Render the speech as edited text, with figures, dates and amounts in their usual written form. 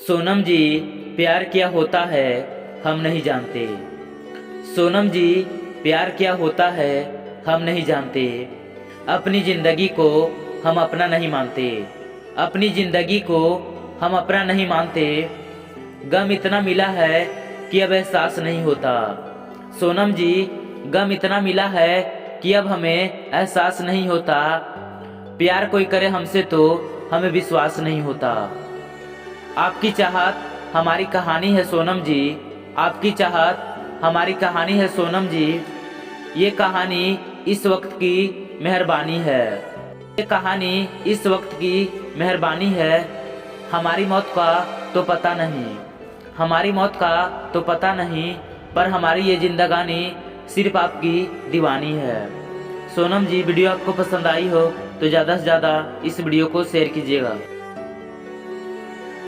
सोनम जी, प्यार क्या होता है हम नहीं जानते। सोनम जी, प्यार क्या होता है हम नहीं जानते। अपनी ज़िंदगी को हम अपना नहीं मानते। अपनी ज़िंदगी को हम अपना नहीं मानते। गम इतना मिला है कि अब एहसास नहीं होता। सोनम जी, गम इतना मिला है कि अब हमें एहसास नहीं होता। प्यार कोई करे हमसे तो हमें विश्वास नहीं होता। आपकी चाहत हमारी कहानी है सोनम जी। आपकी चाहत हमारी कहानी है सोनम जी। ये कहानी इस वक्त की मेहरबानी है। ये कहानी इस वक्त की मेहरबानी है। हमारी मौत का तो पता नहीं, हमारी मौत का तो पता नहीं, पर हमारी ये जिंदगानी सिर्फ आपकी दीवानी है। सोनम जी, वीडियो आपको पसंद आई हो तो ज़्यादा से ज़्यादा इस वीडियो को शेयर कीजिएगा।